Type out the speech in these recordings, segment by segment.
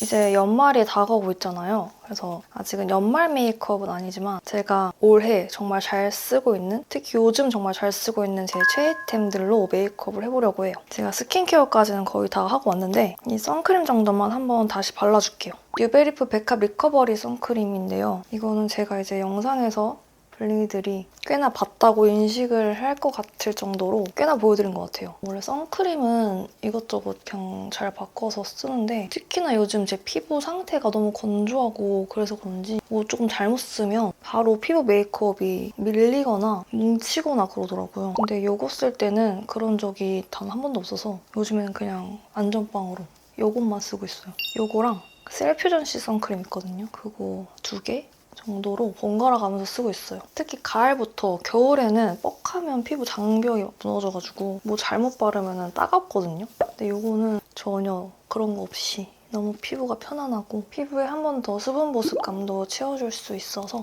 이제 연말이 다가오고 있잖아요. 그래서 아직은 연말 메이크업은 아니지만 제가 올해 정말 잘 쓰고 있는, 특히 요즘 정말 잘 쓰고 있는 제 최애템들로 메이크업을 해보려고 해요. 제가 스킨케어까지는 거의 다 하고 왔는데 이 선크림 정도만 한번 다시 발라줄게요. 뉴베리프 백합 리커버리 선크림인데요. 이거는 제가 이제 영상에서 블링이들이 꽤나 봤다고 인식을 할 것 같을 정도로 꽤나 보여드린 것 같아요. 원래 선크림은 이것저것 그냥 잘 바꿔서 쓰는데 특히나 요즘 제 피부 상태가 너무 건조하고 그래서 그런지 뭐 조금 잘못 쓰면 바로 피부 메이크업이 밀리거나 뭉치거나 그러더라고요. 근데 이거 쓸 때는 그런 적이 단 한 번도 없어서 요즘에는 그냥 안전빵으로 이것만 쓰고 있어요. 이거랑 셀퓨전시 선크림 있거든요. 그거 2개 정도로 번갈아 가면서 쓰고 있어요. 특히 가을부터 겨울에는 뻑하면 피부 장벽이 무너져가지고 뭐 잘못 바르면 따갑거든요. 근데 이거는 전혀 그런 거 없이 너무 피부가 편안하고 피부에 한 번 더 수분 보습감도 채워줄 수 있어서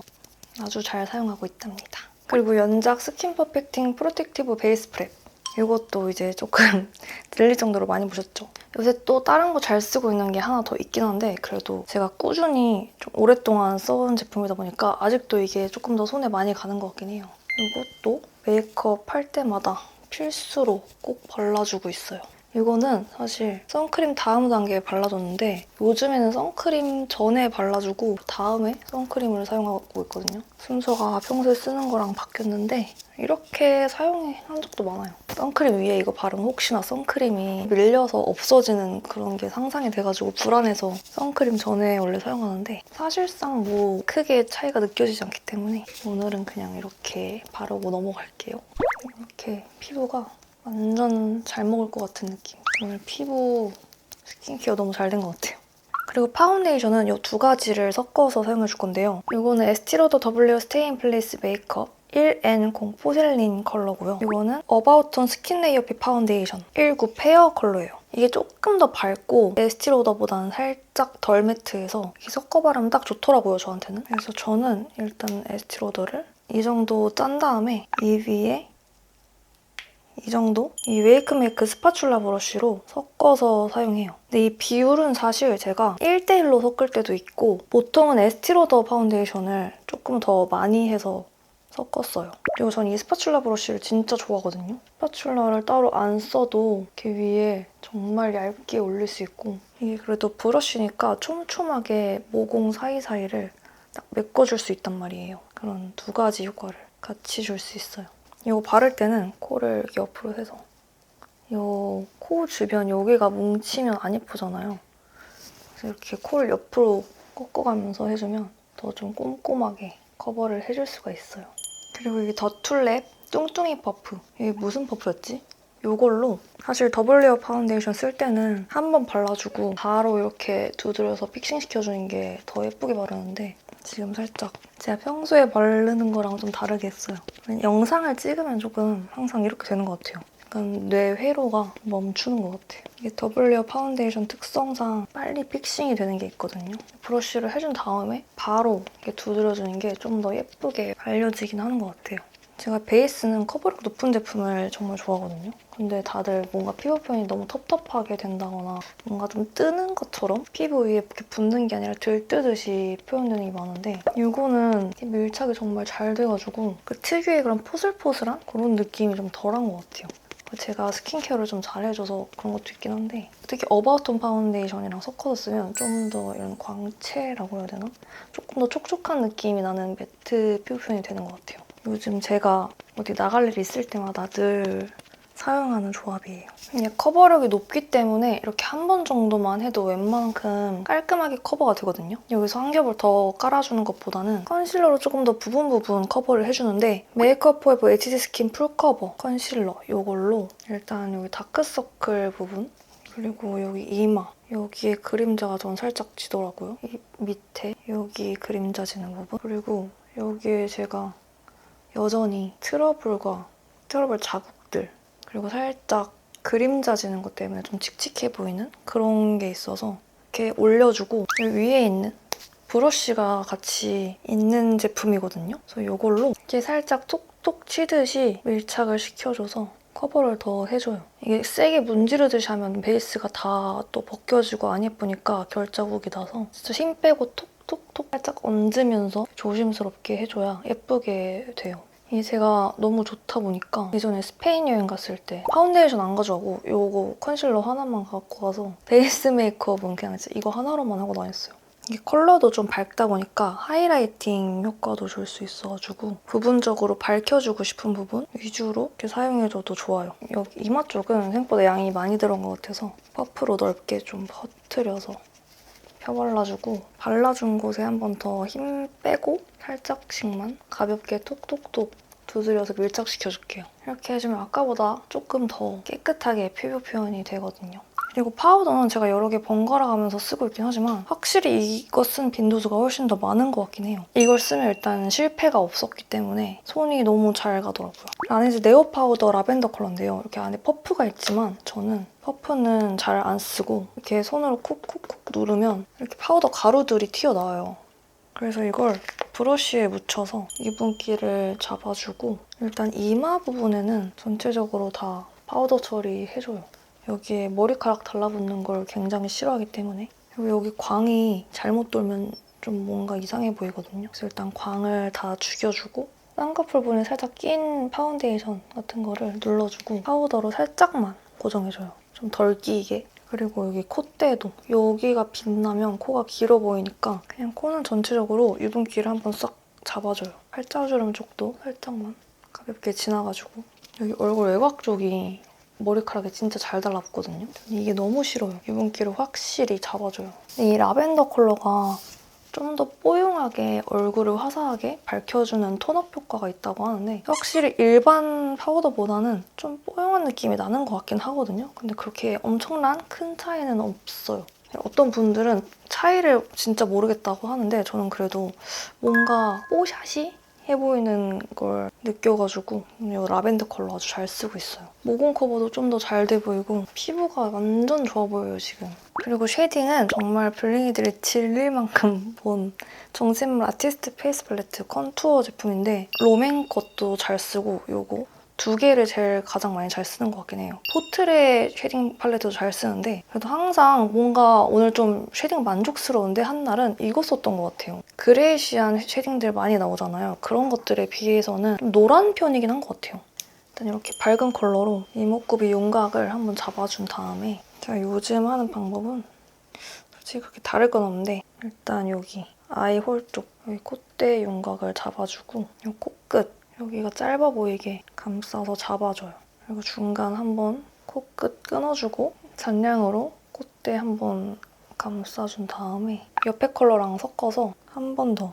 아주 잘 사용하고 있답니다. 그리고 연작 스킨 퍼펙팅 프로텍티브 베이스 프랩. 이것도 이제 조금 들릴 정도로 많이 보셨죠? 요새 또 다른 거 잘 쓰고 있는 게 하나 더 있긴 한데 그래도 제가 꾸준히 좀 오랫동안 써온 제품이다 보니까 아직도 이게 조금 더 손에 많이 가는 것 같긴 해요. 이것도 메이크업 할 때마다 필수로 꼭 발라주고 있어요. 이거는 사실 선크림 다음 단계에 발라줬는데 요즘에는 선크림 전에 발라주고 다음에 선크림을 사용하고 있거든요. 순서가 평소에 쓰는 거랑 바뀌었는데 이렇게 사용한 적도 많아요. 선크림 위에 이거 바르면 혹시나 선크림이 밀려서 없어지는 그런 게 상상이 돼가지고 불안해서 선크림 전에 원래 사용하는데 사실상 뭐 크게 차이가 느껴지지 않기 때문에 오늘은 그냥 이렇게 바르고 넘어갈게요. 이렇게 피부가 완전 잘 먹을 것 같은 느낌. 오늘 피부 스킨케어 너무 잘 된 것 같아요. 그리고 파운데이션은 이 2가지를 섞어서 사용해줄 건데요. 이거는 에스티로더 W 스테이 인 플레이스 메이크업 1N0 포셀린 컬러고요. 이거는 어바웃톤 스킨 레이어핏 파운데이션 19 페어 컬러예요. 이게 조금 더 밝고 에스티로더보다는 살짝 덜 매트해서 이렇게 섞어 바르면 딱 좋더라고요, 저한테는. 그래서 저는 일단 에스티로더를 이 정도 짠 다음에 이 위에 이 정도? 이 웨이크메이크 스파츌라 브러쉬로 섞어서 사용해요. 근데 이 비율은 사실 제가 1대1로 섞을 때도 있고 보통은 에스티로더 파운데이션을 조금 더 많이 해서 섞었어요. 그리고 전 이 스파츌라 브러쉬를 진짜 좋아하거든요. 스파츌라를 따로 안 써도 이렇게 위에 정말 얇게 올릴 수 있고 이게 그래도 브러쉬니까 촘촘하게 모공 사이사이를 딱 메꿔줄 수 있단 말이에요. 그런 2가지 효과를 같이 줄 수 있어요. 이거 바를 때는 코를 이렇게 옆으로 해서 이 코 주변 여기가 뭉치면 안 예쁘잖아요. 그래서 이렇게 코를 옆으로 꺾어가면서 해주면 더 좀 꼼꼼하게 커버를 해줄 수가 있어요. 그리고 이게 더툴랩 뚱뚱이 퍼프. 이게 무슨 퍼프였지? 이걸로 사실 더블 레어 파운데이션 쓸 때는 한 번 발라주고 바로 이렇게 두드려서 픽싱시켜주는 게 더 예쁘게 바르는데 지금 살짝 제가 평소에 바르는 거랑 좀 다르게 했어요. 영상을 찍으면 조금 항상 이렇게 되는 것 같아요. 약간 뇌 회로가 멈추는 것 같아요. 이게 더블 레어 파운데이션 특성상 빨리 픽싱이 되는 게 있거든요. 브러쉬를 해준 다음에 바로 이렇게 두드려주는 게 좀 더 예쁘게 발려지긴 하는 것 같아요. 제가 베이스는 커버력 높은 제품을 정말 좋아하거든요. 근데 다들 뭔가 피부 표현이 너무 텁텁하게 된다거나 뭔가 좀 뜨는 것처럼 피부 위에 이렇게 붙는 게 아니라 들뜨듯이 표현되는 게 많은데 이거는 밀착이 정말 잘 돼가지고 그 특유의 그런 포슬포슬한 그런 느낌이 좀 덜한 것 같아요. 제가 스킨케어를 좀 잘해줘서 그런 것도 있긴 한데 특히 어바웃톤 파운데이션이랑 섞어서 쓰면 좀 더 이런 광채라고 해야 되나? 조금 더 촉촉한 느낌이 나는 매트 피부 표현이 되는 것 같아요. 요즘 제가 어디 나갈 일 있을 때마다 늘 사용하는 조합이에요. 그냥 커버력이 높기 때문에 이렇게 한 번 정도만 해도 웬만큼 깔끔하게 커버가 되거든요. 여기서 한 겹을 더 깔아주는 것보다는 컨실러로 조금 더 부분 커버를 해주는데 메이크업 포에버 HD 스킨 풀 커버 컨실러 이걸로 일단 여기 다크서클 부분 그리고 여기 이마 여기에 그림자가 전 살짝 지더라고요. 이 밑에 여기 그림자 지는 부분 그리고 여기에 제가 여전히 트러블 자국들 그리고 살짝 그림자 지는 것 때문에 좀 칙칙해 보이는 그런 게 있어서 이렇게 올려주고 여기 위에 있는 브러쉬가 같이 있는 제품이거든요. 그래서 이걸로 이렇게 살짝 톡톡 치듯이 밀착을 시켜줘서 커버를 더 해줘요. 이게 세게 문지르듯이 하면 베이스가 다 또 벗겨지고 안 예쁘니까 결자국이 나서 진짜 힘 빼고 톡톡톡 살짝 얹으면서 조심스럽게 해줘야 예쁘게 돼요. 이게 제가 너무 좋다 보니까 예전에 스페인 여행 갔을 때 파운데이션 안 가져가고 이거 컨실러 하나만 갖고 가서 베이스 메이크업은 그냥 진짜 이거 하나로만 하고 다녔어요. 이게 컬러도 좀 밝다 보니까 하이라이팅 효과도 줄 수 있어가지고 부분적으로 밝혀주고 싶은 부분 위주로 이렇게 사용해줘도 좋아요. 여기 이마 쪽은 생각보다 양이 많이 들어간 것 같아서 퍼프로 넓게 좀 퍼트려서 펴발라주고 발라준 곳에 한 번 더 힘 빼고 살짝씩만 가볍게 톡톡톡 두드려서 밀착시켜줄게요. 이렇게 해주면 아까보다 조금 더 깨끗하게 피부 표현이 되거든요. 그리고 파우더는 제가 여러 개 번갈아 가면서 쓰고 있긴 하지만 확실히 이거 쓴 빈도수가 훨씬 더 많은 것 같긴 해요. 이걸 쓰면 일단 실패가 없었기 때문에 손이 너무 잘 가더라고요. 라네즈 네오 파우더 라벤더 컬러인데요. 이렇게 안에 퍼프가 있지만 저는 퍼프는 잘 안 쓰고 이렇게 손으로 쿡쿡쿡 누르면 이렇게 파우더 가루들이 튀어나와요. 그래서 이걸 브러쉬에 묻혀서 유분기를 잡아주고 일단 이마 부분에는 전체적으로 다 파우더 처리해줘요. 여기에 머리카락 달라붙는 걸 굉장히 싫어하기 때문에 그리고 여기 광이 잘못 돌면 좀 뭔가 이상해 보이거든요. 그래서 일단 광을 다 죽여주고 쌍꺼풀 부분에 살짝 낀 파운데이션 같은 거를 눌러주고 파우더로 살짝만 고정해줘요. 좀 덜 끼이게. 그리고 여기 콧대도 여기가 빛나면 코가 길어 보이니까 그냥 코는 전체적으로 유분기를 한번 싹 잡아줘요. 팔자주름 쪽도 살짝만 가볍게 지나가지고 여기 얼굴 외곽 쪽이 머리카락이 진짜 잘 달라붙거든요. 이게 너무 싫어요. 유분기를 확실히 잡아줘요. 이 라벤더 컬러가 좀 더 뽀용하게 얼굴을 화사하게 밝혀주는 톤업 효과가 있다고 하는데 확실히 일반 파우더보다는 좀 뽀용한 느낌이 나는 것 같긴 하거든요. 근데 그렇게 엄청난 큰 차이는 없어요. 어떤 분들은 차이를 진짜 모르겠다고 하는데 저는 그래도 뭔가 뽀샤시 해 보이는 걸 느껴가지고 이 라벤더 컬러 아주 잘 쓰고 있어요. 모공 커버도 좀 더 잘 돼 보이고 피부가 완전 좋아 보여요, 지금. 그리고 쉐딩은 정말 블링이들이 질릴 만큼 본 정샘물 아티스트 페이스 팔레트 컨투어 제품인데 롬앤 것도 잘 쓰고 요거 두 개를 제일 가장 많이 잘 쓰는 것 같긴 해요. 포트레 쉐딩 팔레트도 잘 쓰는데 그래도 항상 뭔가 오늘 좀 쉐딩 만족스러운데 한 날은 이거 썼던 것 같아요. 그레이시한 쉐딩들 많이 나오잖아요. 그런 것들에 비해서는 좀 노란 편이긴 한 것 같아요. 일단 이렇게 밝은 컬러로 이목구비 윤곽을 한번 잡아준 다음에 제가 요즘 하는 방법은 솔직히 그렇게 다를 건 없는데 일단 여기 아이홀 쪽 여기 콧대 윤곽을 잡아주고 이 코끝 여기가 짧아 보이게 감싸서 잡아줘요. 그리고 중간 한번 코끝 끊어주고 잔량으로 콧대 한번 감싸준 다음에 옆에 컬러랑 섞어서 한 번 더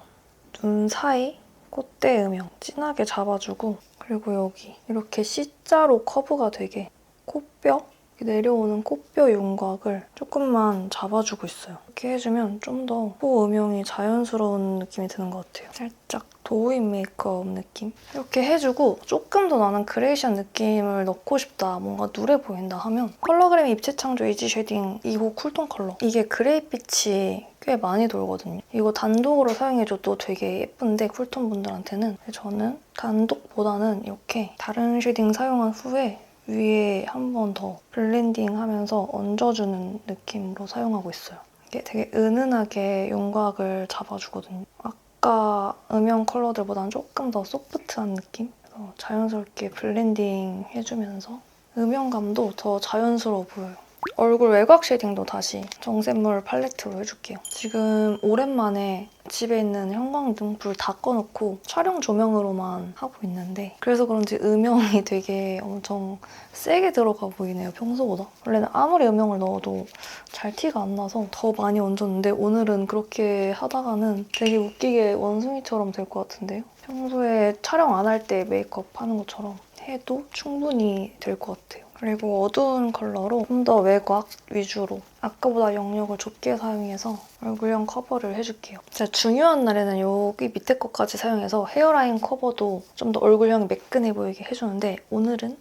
눈 사이 콧대 음영 진하게 잡아주고 그리고 여기 이렇게 C자로 커브가 되게 코뼈 내려오는 코뼈 윤곽을 조금만 잡아주고 있어요. 이렇게 해주면 좀 더 코 음영이 자연스러운 느낌이 드는 것 같아요. 살짝 도우인 메이크업 느낌? 이렇게 해주고 조금 더 나는 그레이시한 느낌을 넣고 싶다, 뭔가 누래 보인다 하면 컬러그램 입체창조 이지 쉐딩 2호 쿨톤 컬러. 이게 그레이빛이 꽤 많이 돌거든요. 이거 단독으로 사용해줘도 되게 예쁜데 쿨톤 분들한테는 저는 단독보다는 이렇게 다른 쉐딩 사용한 후에 위에 한 번 더 블렌딩하면서 얹어주는 느낌으로 사용하고 있어요. 이게 되게 은은하게 윤곽을 잡아주거든요. 아까 음영 컬러들보다는 조금 더 소프트한 느낌? 그래서 자연스럽게 블렌딩 해주면서 음영감도 더 자연스러워 보여요. 얼굴 외곽 쉐딩도 다시 정샘물 팔레트로 해줄게요. 지금 오랜만에 집에 있는 형광등 불 다 꺼놓고 촬영 조명으로만 하고 있는데 그래서 그런지 음영이 되게 엄청 세게 들어가 보이네요, 평소보다. 원래는 아무리 음영을 넣어도 잘 티가 안 나서 더 많이 얹었는데 오늘은 그렇게 하다가는 되게 웃기게 원숭이처럼 될 것 같은데요? 평소에 촬영 안 할 때 메이크업 하는 것처럼 해도 충분히 될 것 같아요. 그리고 어두운 컬러로 좀 더 외곽 위주로 아까보다 영역을 좁게 사용해서 얼굴형 커버를 해줄게요. 제가 중요한 날에는 여기 밑에 것까지 사용해서 헤어라인 커버도 좀 더 얼굴형이 매끈해 보이게 해주는데 오늘은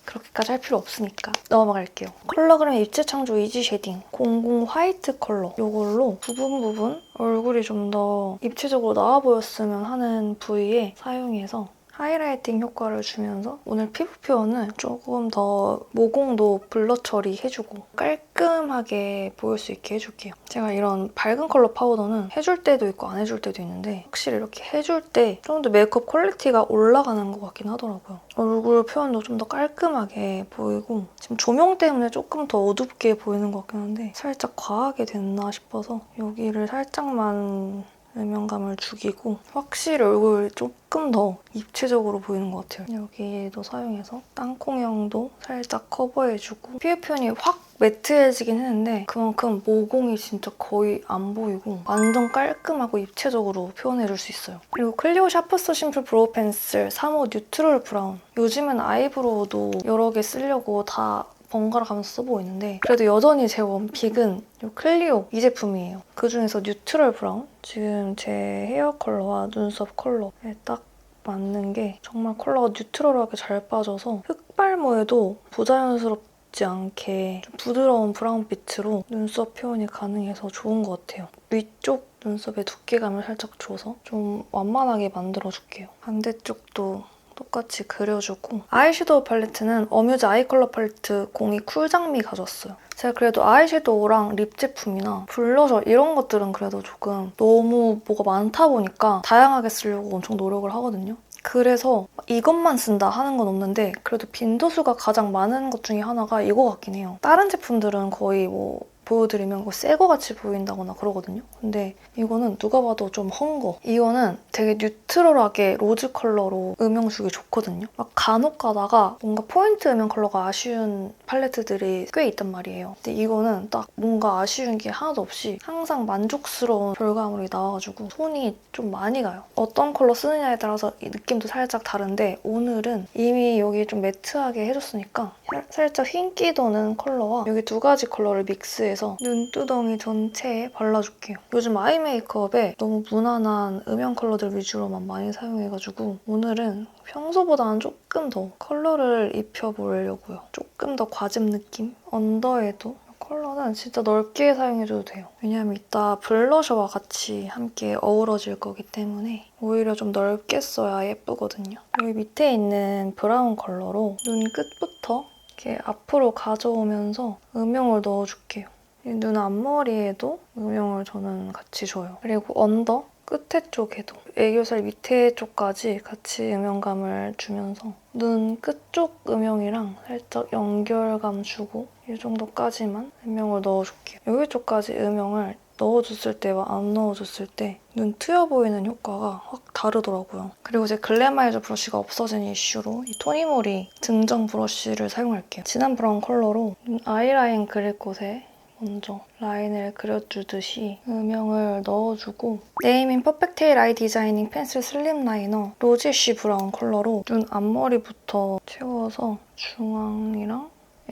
그렇게까지 할 필요 없으니까 넘어갈게요. 컬러그램 입체창조 이지 쉐딩 00 화이트 컬러 이걸로 부분 얼굴이 좀 더 입체적으로 나와 보였으면 하는 부위에 사용해서 하이라이팅 효과를 주면서 오늘 피부 표현은 조금 더 모공도 블러 처리해주고 깔끔하게 보일 수 있게 해줄게요. 제가 이런 밝은 컬러 파우더는 해줄 때도 있고 안 해줄 때도 있는데 확실히 이렇게 해줄 때 좀 더 메이크업 퀄리티가 올라가는 것 같긴 하더라고요. 얼굴 표현도 좀 더 깔끔하게 보이고 지금 조명 때문에 조금 더 어둡게 보이는 것 같긴 한데 살짝 과하게 됐나 싶어서 여기를 살짝만 음영감을 죽이고 확실히 얼굴이 조금 더 입체적으로 보이는 것 같아요. 여기도 사용해서 땅콩형도 살짝 커버해주고 피부 표현이 확 매트해지긴 했는데 그만큼 모공이 진짜 거의 안 보이고 완전 깔끔하고 입체적으로 표현해줄 수 있어요. 그리고 클리오 샤프스 심플 브로우 펜슬 3호 뉴트럴 브라운. 요즘은 아이브로우도 여러 개 쓰려고 다 번갈아 가면서 써보고 있는데 그래도 여전히 제 원픽은 이 클리오 이 제품이에요. 그중에서 뉴트럴 브라운 지금 제 헤어 컬러와 눈썹 컬러에 딱 맞는 게 정말 컬러가 뉴트럴하게 잘 빠져서 흑발모에도 부자연스럽지 않게 좀 부드러운 브라운빛으로 눈썹 표현이 가능해서 좋은 것 같아요. 위쪽 눈썹에 두께감을 살짝 줘서 좀 완만하게 만들어줄게요. 반대쪽도 똑같이 그려주고 아이섀도우 팔레트는 어뮤즈 아이 컬러 팔레트 02 쿨장미 가져왔어요. 제가 그래도 아이섀도우랑 립 제품이나 블러셔 이런 것들은 그래도 조금 너무 뭐가 많다 보니까 다양하게 쓰려고 엄청 노력을 하거든요. 그래서 이것만 쓴다 하는 건 없는데 그래도 빈도수가 가장 많은 것 중에 하나가 이거 같긴 해요. 다른 제품들은 거의 뭐 보여드리면 새 거 같이 보인다거나 그러거든요. 근데 이거는 누가 봐도 좀 헝 거. 이거는 되게 뉴트럴하게 로즈 컬러로 음영 주기 좋거든요. 막 간혹 가다가 뭔가 포인트 음영 컬러가 아쉬운 팔레트들이 꽤 있단 말이에요. 근데 이거는 딱 뭔가 아쉬운 게 하나도 없이 항상 만족스러운 결과물이 나와가지고 손이 좀 많이 가요. 어떤 컬러 쓰느냐에 따라서 이 느낌도 살짝 다른데 오늘은 이미 여기 좀 매트하게 해줬으니까 살짝 흰기 도는 컬러와 여기 두 가지 컬러를 믹스해서 눈두덩이 전체에 발라줄게요. 요즘 아이 메이크업에 너무 무난한 음영 컬러들 위주로만 많이 사용해가지고 오늘은 평소보다는 조금 더 컬러를 입혀보려고요. 조금 더 과즙 느낌? 언더에도 컬러는 진짜 넓게 사용해줘도 돼요. 왜냐면 이따 블러셔와 같이 함께 어우러질 거기 때문에 오히려 좀 넓게 써야 예쁘거든요. 여기 밑에 있는 브라운 컬러로 눈 끝부터 이렇게 앞으로 가져오면서 음영을 넣어줄게요. 눈 앞머리에도 음영을 저는 같이 줘요. 그리고 언더 끝에 쪽에도 애교살 밑에 쪽까지 같이 음영감을 주면서 눈 끝쪽 음영이랑 살짝 연결감 주고 이 정도까지만 음영을 넣어줄게요. 여기 쪽까지 음영을 넣어줬을 때와 안 넣어줬을 때 눈 트여 보이는 효과가 확 다르더라고요. 그리고 제 글래마이저 브러쉬가 없어진 이슈로 이 토니모리 등정 브러쉬를 사용할게요. 진한 브라운 컬러로 눈 아이라인 그릴 곳에 먼저 라인을 그려주듯이 음영을 넣어주고 네이밍 퍼펙테일 아이 디자이닝 펜슬 슬림 라이너 로지쉬 브라운 컬러로 눈 앞머리부터 채워서 중앙이랑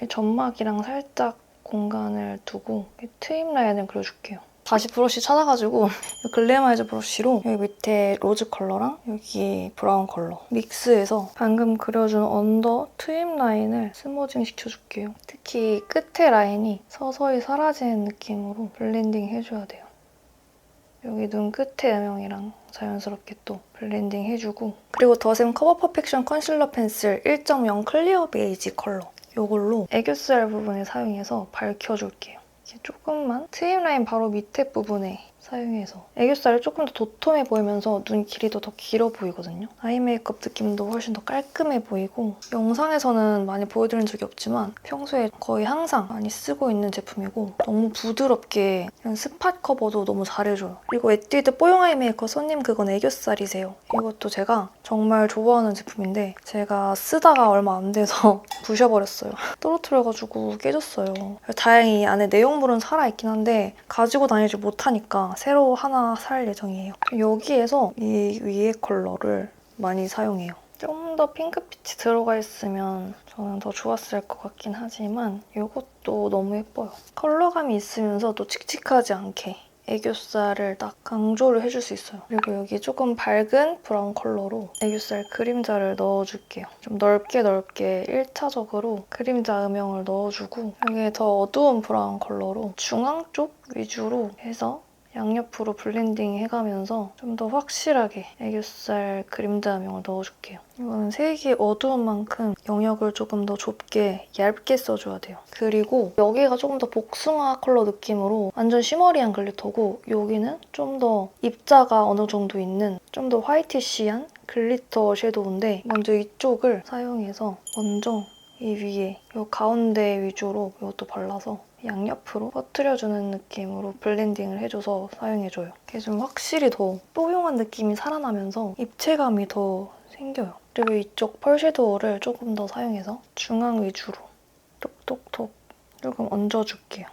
점막이랑 살짝 공간을 두고 트임 라인을 그려줄게요. 다시 브러쉬 찾아가지고 글래마이저 브러쉬로 여기 밑에 로즈 컬러랑 여기 브라운 컬러 믹스해서 방금 그려준 언더 트임 라인을 스모징 시켜줄게요. 특히 끝에 라인이 서서히 사라지는 느낌으로 블렌딩 해줘야 돼요. 여기 눈 끝에 음영이랑 자연스럽게 또 블렌딩 해주고 그리고 더샘 커버 퍼펙션 컨실러 펜슬 1.0 클리어 베이지 컬러 이걸로 애교살 부분에 사용해서 밝혀줄게요. 조금만 트임 라인 바로 밑에 부분에 사용해서 애교살이 조금 더 도톰해 보이면서 눈 길이도 더 길어 보이거든요. 아이 메이크업 느낌도 훨씬 더 깔끔해 보이고 영상에서는 많이 보여드린 적이 없지만 평소에 거의 항상 많이 쓰고 있는 제품이고 너무 부드럽게 이런 스팟 커버도 너무 잘해줘요. 그리고 에뛰드 뽀용 아이 메이커 손님 그건 애교살이세요. 이것도 제가 정말 좋아하는 제품인데 제가 쓰다가 얼마 안 돼서 부셔버렸어요. 떨어뜨려가지고 깨졌어요. 다행히 안에 내용물은 살아있긴 한데 가지고 다니지 못하니까 새로 하나 살 예정이에요. 여기에서 이 위에 컬러를 많이 사용해요. 좀 더 핑크빛이 들어가 있으면 저는 더 좋았을 것 같긴 하지만 이것도 너무 예뻐요. 컬러감이 있으면서도 칙칙하지 않게 애교살을 딱 강조를 해줄 수 있어요. 그리고 여기 조금 밝은 브라운 컬러로 애교살 그림자를 넣어줄게요. 좀 넓게 1차적으로 그림자 음영을 넣어주고 여기에 더 어두운 브라운 컬러로 중앙 쪽 위주로 해서 양옆으로 블렌딩 해가면서 좀 더 확실하게 애교살 그림자명을 넣어줄게요. 이거는 색이 어두운 만큼 영역을 조금 더 좁게 얇게 써줘야 돼요. 그리고 여기가 조금 더 복숭아 컬러 느낌으로 완전 쉬머리한 글리터고 여기는 좀 더 입자가 어느 정도 있는 좀 더 화이티시한 글리터 섀도우인데 먼저 이쪽을 사용해서 먼저 이 위에 이 가운데 위주로 이것도 발라서 양옆으로 퍼뜨려주는 느낌으로 블렌딩을 해줘서 사용해줘요. 이게 좀 확실히 더 뽀용한 느낌이 살아나면서 입체감이 더 생겨요. 그리고 이쪽 펄 섀도우를 조금 더 사용해서 중앙 위주로 톡톡톡 조금 얹어줄게요.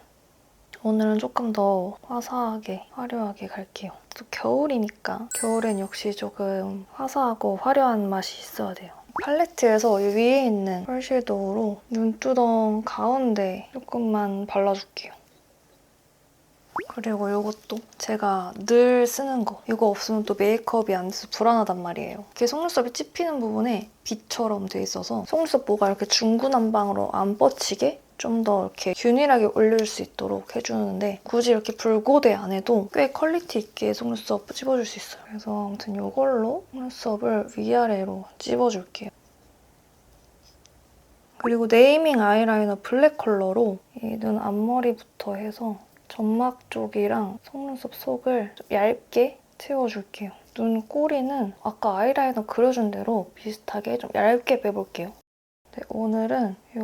오늘은 조금 더 화사하게, 화려하게 갈게요. 또 겨울이니까 겨울엔 역시 조금 화사하고 화려한 맛이 있어야 돼요. 팔레트에서 이 위에 있는 펄 섀도우로 눈두덩 가운데 조금만 발라줄게요. 그리고 이것도 제가 늘 쓰는 거. 이거 없으면 또 메이크업이 안 돼서 불안하단 말이에요. 이렇게 속눈썹이 찝히는 부분에 빛처럼 돼 있어서 속눈썹 모가 이렇게 중구난방으로 안 뻗치게 좀 더 이렇게 균일하게 올릴 수 있도록 해주는데 굳이 이렇게 불고데 안 해도 꽤 퀄리티 있게 속눈썹 찝어줄 수 있어요. 그래서 아무튼 이걸로 속눈썹을 위아래로 찝어줄게요. 그리고 네이밍 아이라이너 블랙 컬러로 이 눈 앞머리부터 해서 점막 쪽이랑 속눈썹 속을 좀 얇게 채워줄게요. 눈 꼬리는 아까 아이라이너 그려준 대로 비슷하게 좀 얇게 빼볼게요. 네, 오늘은 이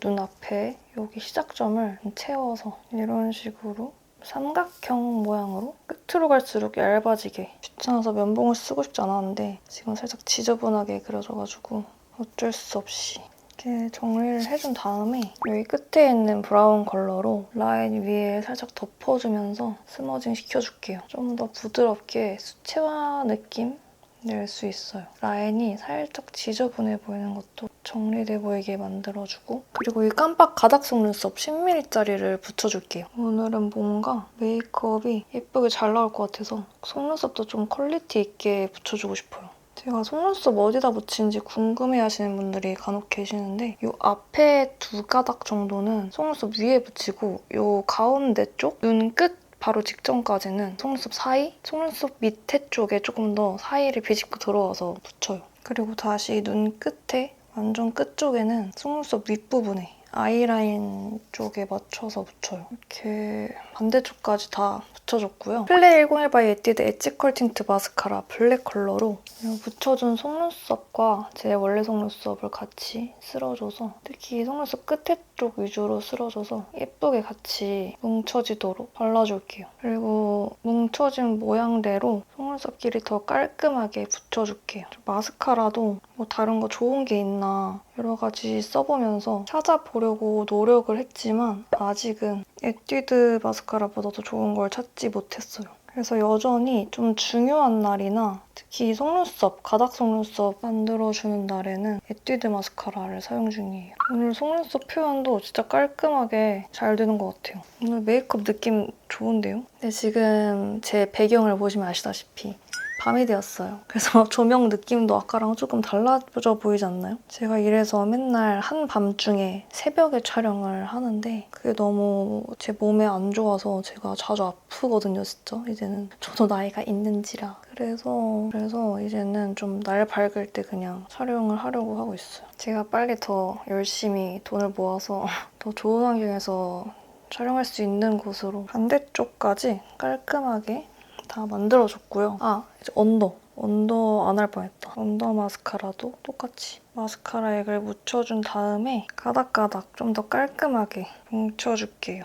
눈앞에 여기 시작점을 채워서 이런 식으로 삼각형 모양으로 끝으로 갈수록 얇아지게 귀찮아서 면봉을 쓰고 싶지 않았는데 지금 살짝 지저분하게 그려져가지고 어쩔 수 없이 이렇게 정리를 해준 다음에 여기 끝에 있는 브라운 컬러로 라인 위에 살짝 덮어주면서 스머징 시켜줄게요. 좀 더 부드럽게 수채화 느낌 낼 수 있어요. 라인이 살짝 지저분해 보이는 것도 정리돼 보이게 만들어주고 그리고 이 깜빡 가닥 속눈썹 10mm짜리를 붙여줄게요. 오늘은 뭔가 메이크업이 예쁘게 잘 나올 것 같아서 속눈썹도 좀 퀄리티 있게 붙여주고 싶어요. 제가 속눈썹 어디다 붙이는지 궁금해하시는 분들이 간혹 계시는데 이 앞에 2가닥 정도는 속눈썹 위에 붙이고 이 가운데 쪽, 눈 끝 바로 직전까지는 속눈썹 사이, 속눈썹 밑에 쪽에 조금 더 사이를 비집고 들어와서 붙여요. 그리고 다시 눈 끝에, 완전 끝쪽에는 속눈썹 윗부분에 아이라인 쪽에 맞춰서 붙여요. 이렇게 반대쪽까지 다 붙여줬고요. 플레이 101 바이 에뛰드 엣지 컬 틴트 마스카라 블랙 컬러로 붙여준 속눈썹과 제 원래 속눈썹을 같이 쓸어줘서 특히 속눈썹 끝에 쪽 위주로 쓸어줘서 예쁘게 같이 뭉쳐지도록 발라줄게요. 그리고 뭉쳐진 모양대로 속눈썹끼리 더 깔끔하게 붙여줄게요. 마스카라도 뭐 다른 거 좋은 게 있나 여러 가지 써보면서 찾아보려고 노력을 했지만 아직은 에뛰드 마스카라보다 더 좋은 걸 찾지 못했어요. 그래서 여전히 좀 중요한 날이나 특히 속눈썹, 가닥 속눈썹 만들어주는 날에는 에뛰드 마스카라를 사용 중이에요. 오늘 속눈썹 표현도 진짜 깔끔하게 잘 되는 것 같아요. 오늘 메이크업 느낌 좋은데요? 근데 지금 제 배경을 보시면 아시다시피 밤이 되었어요. 그래서 조명 느낌도 아까랑 조금 달라져 보이지 않나요? 제가 이래서 맨날 한밤중에 새벽에 촬영을 하는데 그게 너무 제 몸에 안 좋아서 제가 자주 아프거든요, 진짜. 이제는 저도 나이가 있는지라. 그래서 이제는 좀 날 밝을 때 그냥 촬영을 하려고 하고 있어요. 제가 빨리 더 열심히 돈을 모아서 더 좋은 환경에서 촬영할 수 있는 곳으로 반대쪽까지 깔끔하게 다 만들어줬고요. 이제 언더 안 할 뻔했다. 언더 마스카라도 똑같이 마스카라 액을 묻혀준 다음에 가닥가닥 좀 더 깔끔하게 뭉쳐줄게요.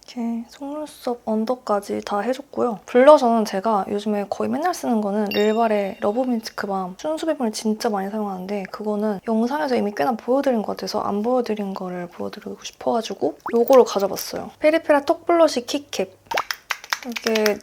이렇게 속눈썹 언더까지 다 해줬고요. 블러셔는 제가 요즘에 거의 맨날 쓰는 거는 릴발의 러브민트크밤 순수배분을 진짜 많이 사용하는데 그거는 영상에서 이미 꽤나 보여드린 것 같아서 안 보여드린 거를 보여드리고 싶어가지고 이거를 가져봤어요. 페리페라 톡 블러쉬 킥캡. 이렇게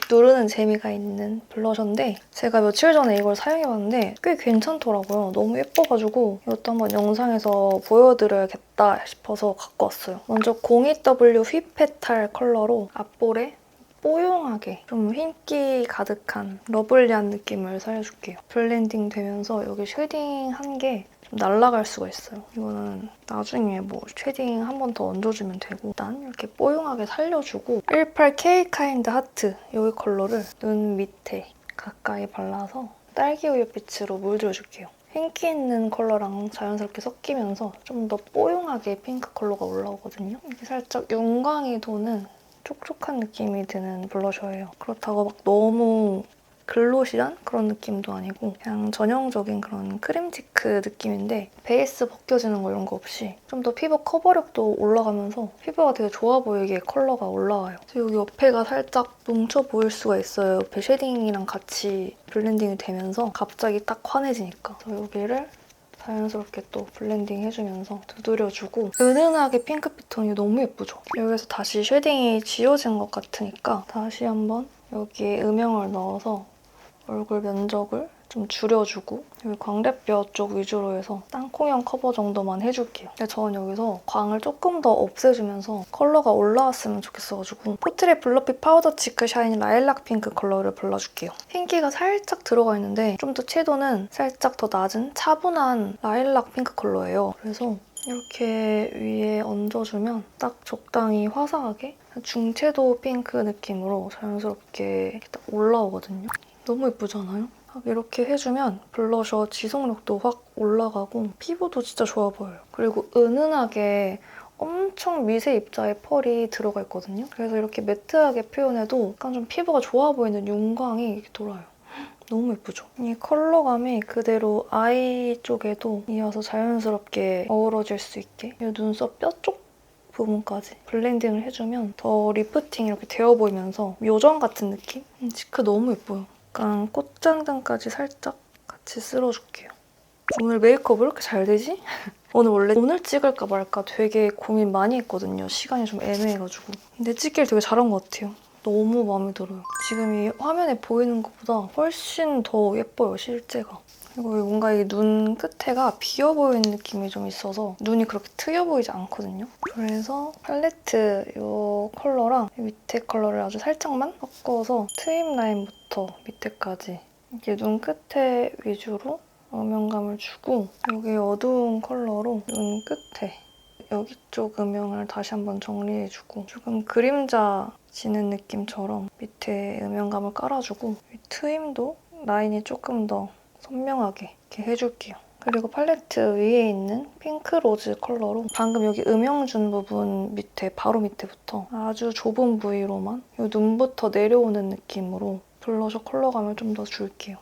누르는 재미가 있는 블러셔인데 제가 며칠 전에 이걸 사용해봤는데 꽤 괜찮더라고요. 너무 예뻐가지고 이것도 한번 영상에서 보여드려야겠다 싶어서 갖고 왔어요. 먼저 02W 휘페탈 컬러로 앞볼에 뽀용하게 좀 흰기 가득한 러블리한 느낌을 살려줄게요. 블렌딩 되면서 여기 쉐딩한 게 좀 날아갈 수가 있어요. 이거는 나중에 뭐 쉐딩 한 번 더 얹어주면 되고 일단 이렇게 뽀용하게 살려주고 18K 카인드 하트 이 컬러를 눈 밑에 가까이 발라서 딸기우유빛으로 물들여줄게요. 흰기 있는 컬러랑 자연스럽게 섞이면서 좀 더 뽀용하게 핑크 컬러가 올라오거든요. 이게 살짝 윤광이 도는 촉촉한 느낌이 드는 블러셔예요. 그렇다고 막 너무 글로시한 그런 느낌도 아니고 그냥 전형적인 그런 크림치크 느낌인데 베이스 벗겨지는 거 이런 거 없이 좀 더 피부 커버력도 올라가면서 피부가 되게 좋아 보이게 컬러가 올라와요. 여기 옆에가 살짝 뭉쳐 보일 수가 있어요. 옆에 쉐딩이랑 같이 블렌딩이 되면서 갑자기 딱 환해지니까. 그래서 여기를 자연스럽게 또 블렌딩 해주면서 두드려주고 은은하게 핑크빛 톤이 너무 예쁘죠? 여기서 다시 쉐딩이 지워진 것 같으니까 다시 한번 여기에 음영을 넣어서 얼굴 면적을 좀 줄여주고 여기 광대뼈 쪽 위주로 해서 땅콩형 커버 정도만 해줄게요. 근데 저는 여기서 광을 조금 더 없애주면서 컬러가 올라왔으면 좋겠어가지고 포트레 블러핏 파우더 치크 샤이니 라일락 핑크 컬러를 발라줄게요. 흰기가 살짝 들어가 있는데 좀 더 채도는 살짝 더 낮은 차분한 라일락 핑크 컬러예요. 그래서 이렇게 위에 얹어주면 딱 적당히 화사하게 중채도 핑크 느낌으로 자연스럽게 이렇게 딱 올라오거든요. 너무 예쁘잖아요? 이렇게 해주면 블러셔 지속력도 확 올라가고 피부도 진짜 좋아 보여요. 그리고 은은하게 엄청 미세 입자에 펄이 들어가 있거든요. 그래서 이렇게 매트하게 표현해도 약간 좀 피부가 좋아 보이는 윤광이 이렇게 돌아요. 너무 예쁘죠? 이 컬러감이 그대로 아이 쪽에도 이어서 자연스럽게 어우러질 수 있게 이 눈썹 뼈 쪽 부분까지 블렌딩을 해주면 더 리프팅 이렇게 되어 보이면서 묘정 같은 느낌? 치크 너무 예뻐요. 약간 꽃장단까지 살짝 같이 쓸어줄게요. 오늘 메이크업 왜 이렇게 잘 되지? 오늘 찍을까 말까 되게 고민 많이 했거든요. 시간이 좀 애매해가지고. 근데 찍길 되게 잘한 것 같아요. 너무 마음에 들어요. 지금 이 화면에 보이는 것보다 훨씬 더 예뻐요, 실제가. 그리고 뭔가 이 눈 끝에가 비어 보이는 느낌이 좀 있어서 눈이 그렇게 트여 보이지 않거든요. 그래서 팔레트 이 컬러랑 이 밑에 컬러를 아주 살짝만 섞어서 트임 라인부터 밑에까지 이렇게 눈 끝에 위주로 음영감을 주고 여기 어두운 컬러로 눈 끝에 여기 쪽 음영을 다시 한번 정리해주고 조금 그림자 지는 느낌처럼 밑에 음영감을 깔아주고 이 트임도 라인이 조금 더 선명하게 이렇게 해줄게요. 그리고 팔레트 위에 있는 핑크 로즈 컬러로 방금 여기 음영 준 부분 밑에 바로 밑에부터 아주 좁은 부위로만 이 눈부터 내려오는 느낌으로 블러셔 컬러감을 좀 더 줄게요.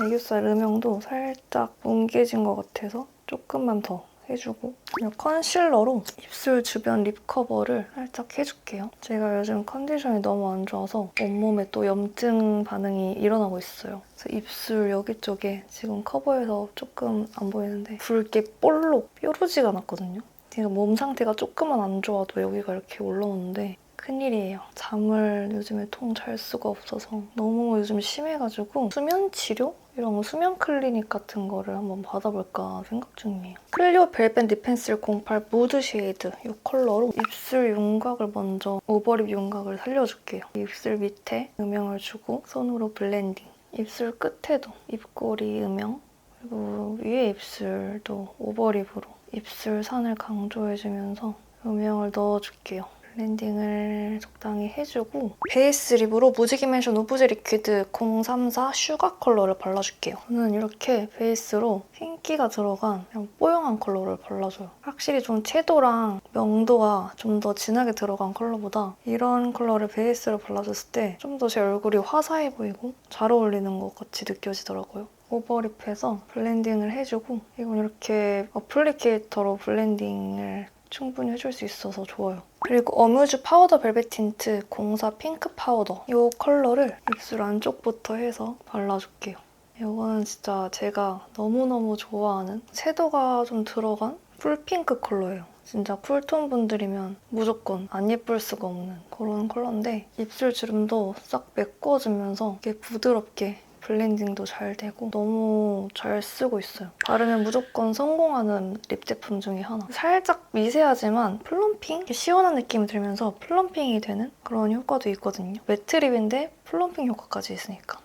애교살 음영도 살짝 뭉개진 것 같아서 조금만 더 해주고 컨실러로 입술 주변 립 커버를 살짝 해줄게요. 제가 요즘 컨디션이 너무 안 좋아서 온몸에 또 염증 반응이 일어나고 있어요. 그래서 입술 여기 쪽에 지금 커버해서 조금 안 보이는데 붉게 볼록 뾰루지가 났거든요. 제가 몸 상태가 조금만 안 좋아도 여기가 이렇게 올라오는데 큰일이에요. 잠을 요즘에 통 잘 수가 없어서 너무 요즘 심해가지고 수면 치료? 이런 수면 클리닉 같은 거를 한번 받아볼까 생각 중이에요. 클리오 벨벳 립펜슬 08 무드 쉐이드 이 컬러로 입술 윤곽을 먼저 오버립 윤곽을 살려줄게요. 입술 밑에 음영을 주고 손으로 블렌딩. 입술 끝에도 입꼬리 음영 그리고 위에 입술도 오버립으로 입술 산을 강조해주면서 음영을 넣어줄게요. 블렌딩을 적당히 해주고 베이스 립으로 무지개 맨션 우브제 리퀴드 034 슈가 컬러를 발라줄게요. 저는 이렇게 베이스로 흰기가 들어간 그냥 뽀용한 컬러를 발라줘요. 확실히 좀 채도랑 명도가 좀 더 진하게 들어간 컬러보다 이런 컬러를 베이스로 발라줬을 때 좀 더 제 얼굴이 화사해 보이고 잘 어울리는 것 같이 느껴지더라고요. 오버립해서 블렌딩을 해주고 이건 이렇게 어플리케이터로 블렌딩을 충분히 해줄 수 있어서 좋아요. 그리고 어뮤즈 파우더 벨벳 틴트 04 핑크 파우더 이 컬러를 입술 안쪽부터 해서 발라줄게요. 이거는 진짜 제가 너무너무 좋아하는 채도가 좀 들어간 풀핑크 컬러예요. 진짜 쿨톤 분들이면 무조건 안 예쁠 수가 없는 그런 컬러인데 입술 주름도 싹 메꿔주면서 이렇게 부드럽게 블렌딩도 잘 되고 너무 잘 쓰고 있어요. 바르면 무조건 성공하는 립 제품 중에 하나. 살짝 미세하지만 플럼핑? 시원한 느낌이 들면서 플럼핑이 되는 그런 효과도 있거든요. 매트 립인데 플럼핑 효과까지 있으니까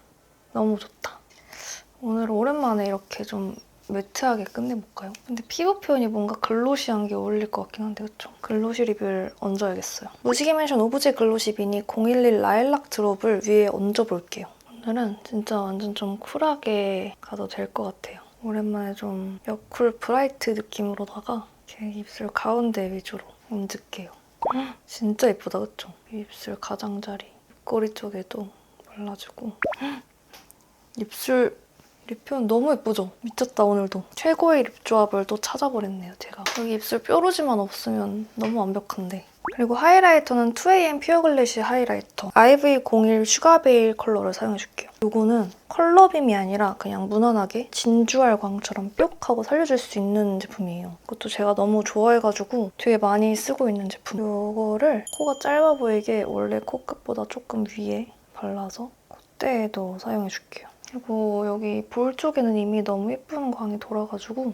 너무 좋다. 오늘 오랜만에 이렇게 좀 매트하게 끝내볼까요? 근데 피부 표현이 뭔가 글로시한 게 어울릴 것 같긴 한데 그쵸? 글로시 립을 얹어야겠어요. 무지개 맨션 오브제 글로시 미니 011 라일락 드롭을 위에 얹어볼게요. 오늘은 진짜 완전 좀 쿨하게 가도 될 것 같아요. 오랜만에 좀 여쿨 브라이트 느낌으로다가 이렇게 입술 가운데 위주로 얹을게요. 진짜 예쁘다, 그쵸? 입술 가장자리, 입꼬리 쪽에도 발라주고 입술 립 표현 너무 예쁘죠? 미쳤다, 오늘도. 최고의 립 조합을 또 찾아버렸네요, 제가. 여기 입술 뾰루지만 없으면 너무 완벽한데. 그리고 하이라이터는 2AM 퓨어 글래시 하이라이터 IV01 슈가베일 컬러를 사용해줄게요. 이거는 컬러빔이 아니라 그냥 무난하게 진주알 광처럼 뿅 하고 살려줄 수 있는 제품이에요. 이것도 제가 너무 좋아해가지고 되게 많이 쓰고 있는 제품. 이거를 코가 짧아 보이게 원래 코끝보다 조금 위에 발라서 콧대에도 사용해줄게요. 그리고 여기 볼 쪽에는 이미 너무 예쁜 광이 돌아가지고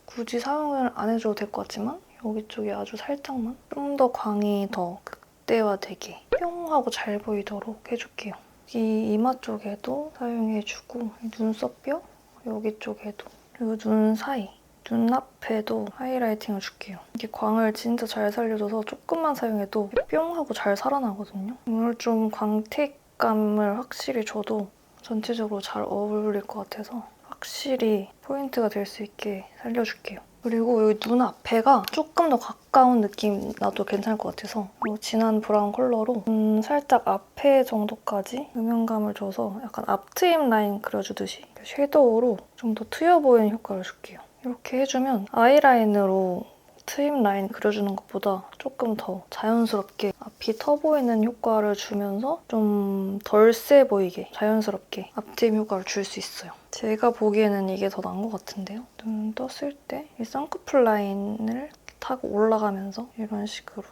굳이 사용을 안 해줘도 될 것 같지만 여기 쪽에 아주 살짝만 좀 더 광이 더 극대화되게 뿅 하고 잘 보이도록 해줄게요. 이 이마 쪽에도 사용해주고 눈썹뼈 여기 쪽에도 그리고 눈 사이 눈 앞에도 하이라이팅을 줄게요. 이게 광을 진짜 잘 살려줘서 조금만 사용해도 뿅 하고 잘 살아나거든요. 오늘 좀 광택감을 확실히 줘도 전체적으로 잘 어울릴 것 같아서 확실히 포인트가 될 수 있게 살려줄게요. 그리고 여기 눈 앞에가 조금 더 가까운 느낌 나도 괜찮을 것 같아서 진한 브라운 컬러로 살짝 앞에 정도까지 음영감을 줘서 약간 앞트임 라인 그려주듯이 섀도우로 좀 더 트여 보이는 효과를 줄게요. 이렇게 해주면 아이라인으로 트임 라인 그려주는 것보다 조금 더 자연스럽게 앞이 터보이는 효과를 주면서 좀 덜 세 보이게 자연스럽게 앞트임 효과를 줄 수 있어요. 제가 보기에는 이게 더 나은 것 같은데요. 눈 떴을 때 이 쌍꺼풀 라인을 타고 올라가면서 이런 식으로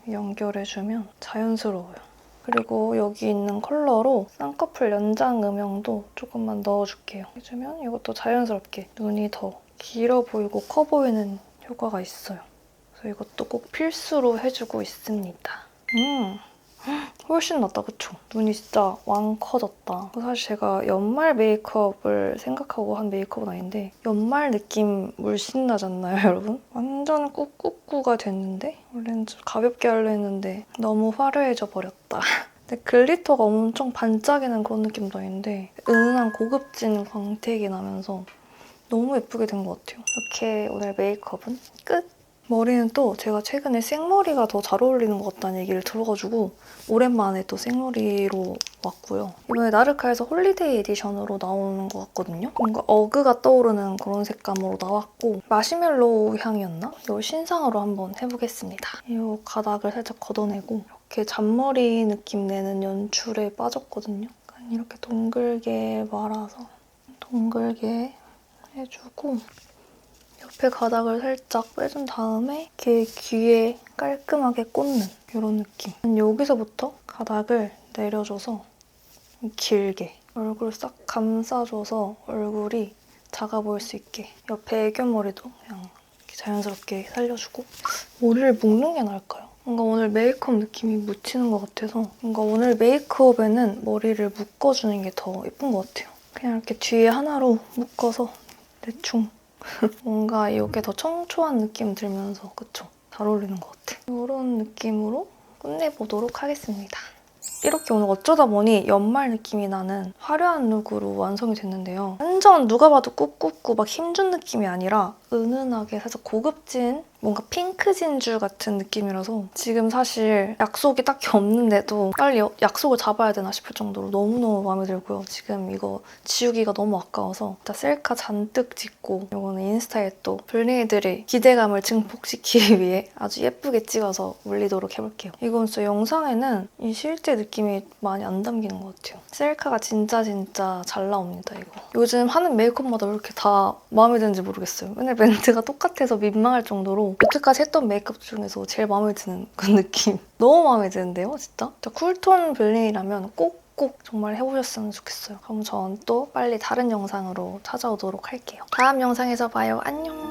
연결해주면 자연스러워요. 그리고 여기 있는 컬러로 쌍꺼풀 연장 음영도 조금만 넣어줄게요. 해주면 이것도 자연스럽게 눈이 더 길어 보이고 커 보이는 효과가 있어요. 그래서 이것도 꼭 필수로 해주고 있습니다. 훨씬 낫다, 그쵸? 눈이 진짜 왕 커졌다. 사실 제가 연말 메이크업을 생각하고 한 메이크업은 아닌데 연말 느낌 물씬 나지 않나요, 여러분? 완전 꾹꾹꾹가 됐는데? 원래는 좀 가볍게 하려 했는데 너무 화려해져 버렸다. 근데 글리터가 엄청 반짝이는 그런 느낌도 아닌데 은은한 고급진 광택이 나면서 너무 예쁘게 된 것 같아요. 이렇게 오늘 메이크업은 끝! 머리는 또 제가 최근에 생머리가 더 잘 어울리는 것 같다는 얘기를 들어가지고 오랜만에 또 생머리로 왔고요. 이번에 나르카에서 홀리데이 에디션으로 나오는 것 같거든요. 뭔가 어그가 떠오르는 그런 색감으로 나왔고 마시멜로우 향이었나? 이걸 신상으로 한번 해보겠습니다. 이 가닥을 살짝 걷어내고 이렇게 잔머리 느낌 내는 연출에 빠졌거든요. 약간 이렇게 동글게 말아서 동글게 해주고 옆에 가닥을 살짝 빼준 다음에 이렇게 귀에 깔끔하게 꽂는 이런 느낌. 여기서부터 가닥을 내려줘서 길게 얼굴 싹 감싸줘서 얼굴이 작아 보일 수 있게 옆에 애교머리도 그냥 이렇게 자연스럽게 살려주고 머리를 묶는 게 나을까요? 뭔가 오늘 메이크업 느낌이 묻히는 것 같아서 뭔가 오늘 메이크업에는 머리를 묶어주는 게 더 예쁜 것 같아요. 그냥 이렇게 뒤에 하나로 묶어서 대충 뭔가 이게 더 청초한 느낌 들면서 그쵸? 잘 어울리는 것 같아. 이런 느낌으로 끝내보도록 하겠습니다. 이렇게 오늘 어쩌다 보니 연말 느낌이 나는 화려한 룩으로 완성이 됐는데요. 완전 누가 봐도 꾹꾹꾹 막 힘준 느낌이 아니라 은은하게 살짝 고급진 뭔가 핑크 진주 같은 느낌이라서 지금 사실 약속이 딱히 없는데도 빨리 약속을 잡아야 되나 싶을 정도로 너무너무 마음에 들고요. 지금 이거 지우기가 너무 아까워서 일단 셀카 잔뜩 찍고 이거는 인스타에 또 블링이들의 기대감을 증폭시키기 위해 아주 예쁘게 찍어서 올리도록 해볼게요. 이건 진짜 영상에는 이 실제 느낌이 많이 안 담기는 것 같아요. 셀카가 진짜 잘 나옵니다, 이거. 요즘 하는 메이크업마다 왜 이렇게 다 마음에 드는지 모르겠어요. 맨날 멘트가 똑같아서 민망할 정도로 여태까지 했던 메이크업 중에서 제일 마음에 드는 그 느낌. 너무 마음에 드는데요, 진짜? 쿨톤 블링이라면 꼭 정말 해보셨으면 좋겠어요. 그럼 전 또 빨리 다른 영상으로 찾아오도록 할게요. 다음 영상에서 봐요. 안녕!